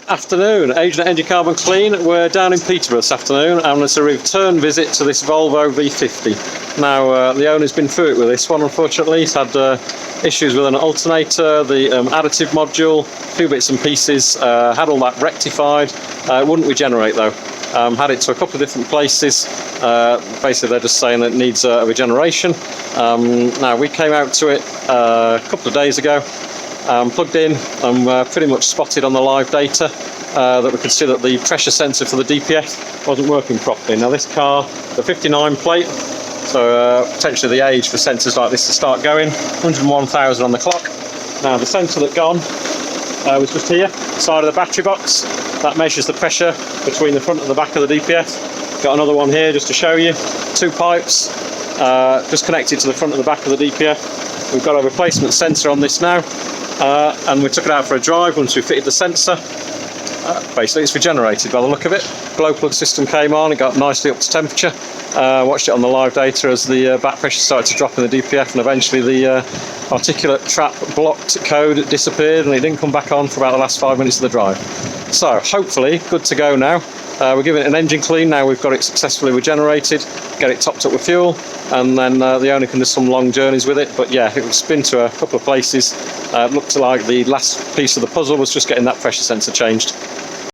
Afternoon, Agent Engine Carbon Clean. We're down in Peterborough this afternoon and it's a return visit to this Volvo V50. Now the owner's been through it with this one, unfortunately. He's had issues with an alternator, the additive module, a few bits and pieces, had all that rectified. It wouldn't regenerate though. Had it to a couple of different places. Basically they're just saying that it needs a regeneration. Now we came out to it a couple of days ago. Plugged in and pretty much spotted on the live data that we could see that the pressure sensor for the DPF wasn't working properly. Now this car, the 59 plate, so potentially the age for sensors like this to start going, 101,000 on the clock. Now the sensor that gone was just here, side of the battery box. That measures the pressure between the front and the back of the DPF. Got another one here just to show you. Two pipes just connected to the front and the back of the DPF. We've got a replacement sensor on this now. And we took it out for a drive once we fitted the sensor. Basically it's regenerated by the look of it. Glow plug system came on, it got nicely up to temperature. Watched it on the live data as the back pressure started to drop in the DPF, and eventually the articulate trap blocked code disappeared and it didn't come back on for about the last 5 minutes of the drive. So hopefully good to go now. We're giving it an engine clean now. We've got it successfully regenerated, get it topped up with fuel, and then the owner can do some long journeys with it. But yeah, it was been to a couple of places. Looked like the last piece of the puzzle was just getting that pressure sensor changed.